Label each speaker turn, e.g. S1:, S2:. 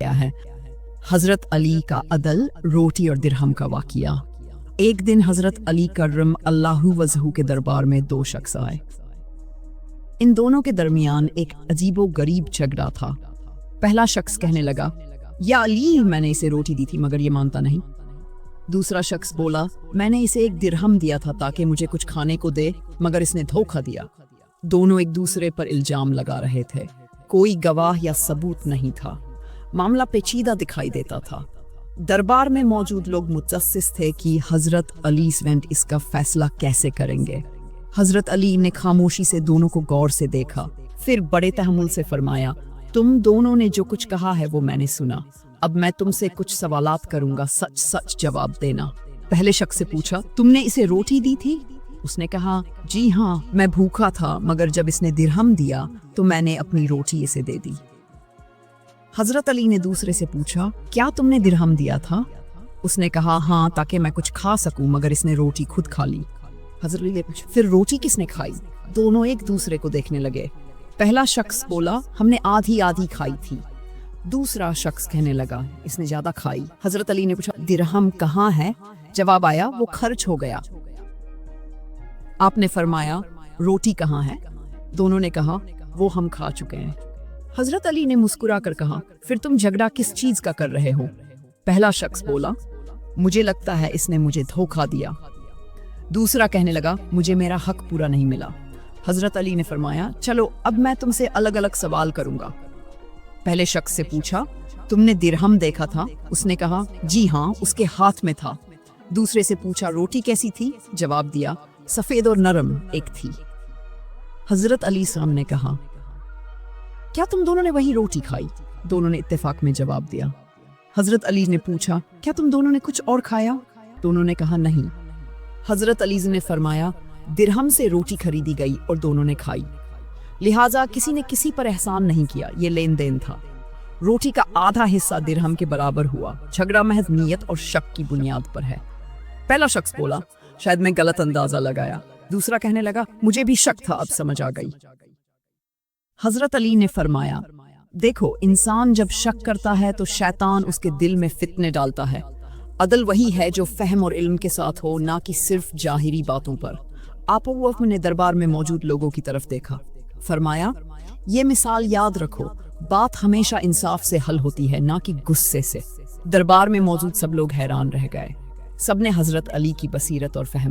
S1: क्या है। हजरत अली का अदल, रोटी और दिरहम का वाकिया। एक दिन हजरत अली कर्रम अल्लाहु वजहू के दरबार में दो शख्स आए। इन दोनों के दरमियान एक अजीबो गरीब झगड़ा था। पहला शख्स कहने लगा, या अली, मैंने इसे रोटी दी थी मगर ये मानता नहीं। दूसरा शख्स बोला, मैंने इसे एक दिरहम दिया था ताकि मुझे कुछ खाने को दे, मगर इसने धोखा दिया। दोनों एक दूसरे पर इल्जाम लगा रहे थे। कोई गवाह या सबूत नहीं था। मामला पेचीदा दिखाई देता था। दरबार में मौजूद लोग मुतस्सिस थे कि हजरत अली स्वयं इसका फैसला कैसे करेंगे। हजरत अली ने खामोशी से दोनों को गौर से देखा, फिर बड़े तहम्मुल से फरमाया, तुम दोनों ने जो कुछ कहा है वो मैंने सुना। अब मैं तुमसे कुछ सवालात करूंगा, सच सच जवाब देना। पहले शख्स से पूछा, तुमने इसे रोटी दी थी? उसने कहा, जी हाँ, मैं भूखा था, मगर जब इसने दिरहम दिया तो मैंने अपनी रोटी इसे दे दी। हजरत अली ने दूसरे से पूछा, क्या तुमने दिरहम दिया था? उसने कहा, हाँ, ताकि मैं कुछ खा सकूं, मगर इसने रोटी खुद खा ली। हजरत अली ने पूछा, फिर रोटी किसने खाई? दोनों एक दूसरे को देखने लगे। पहला शख्स बोला, हमने आधी आधी खाई थी। दूसरा शख्स कहने लगा, इसने ज्यादा खाई। हजरत अली ने पूछा, दिरहम कहाँ है? जवाब आया, वो खर्च हो गया। आपने फरमाया, रोटी कहाँ है? दोनों ने कहा, वो हम खा चुके हैं। हजरत अली ने मुस्कुरा कर कहा, फिर तुम झगड़ा किस चीज का कर रहे हो? पहला शख्स बोला, मुझे लगता है इसने मुझे धोखा दिया। दूसरा कहने लगा, मुझे मेरा हक पूरा नहीं मिला। हजरत अली ने फरमाया, चलो अब मैं तुमसे अलग अलग सवाल करूंगा। पहले शख्स से पूछा, तुमने दिरहम देखा था? उसने कहा, जी हाँ, उसके हाथ में था। दूसरे से पूछा, रोटी कैसी थी? जवाब दिया, सफेद और नरम एक थी। हजरत अली साहब ने कहा, क्या तुम दोनों ने वही रोटी खाई? दोनों ने इत्तेफाक में जवाब दिया। हजरत अली ने पूछा, क्या तुम दोनों ने कुछ और खाया? दोनों ने कहा, नहीं। हजरत अली ने फरमाया, दिरहम से रोटी खरीदी गई और दोनों ने खाई, लिहाजा किसी ने किसी पर एहसान नहीं किया, ये लेन देन था। रोटी का आधा हिस्सा दिरहम के बराबर हुआ। झगड़ा महज नीयत और शक की बुनियाद पर है। पहला शख्स बोला, शायद मैं गलत अंदाजा लगाया। दूसरा कहने लगा, मुझे भी शक था, अब समझ आ गई। हजरत अली ने फरमाया, देखो, इंसान जब शक करता है तो शैतान उसके दिल में फितने डालता है। अदल वही है जो फहम और इल्म के साथ हो, ना कि सिर्फ जाहिरी बातों पर। आपो वो अपने दरबार में मौजूद लोगों की तरफ देखा, फरमाया, ये मिसाल याद रखो, बात हमेशा इंसाफ से हल होती है, ना कि गुस्से से। दरबार में मौजूद सब लोग हैरान रह गए। सबने हजरत अली की बसीरत और फहम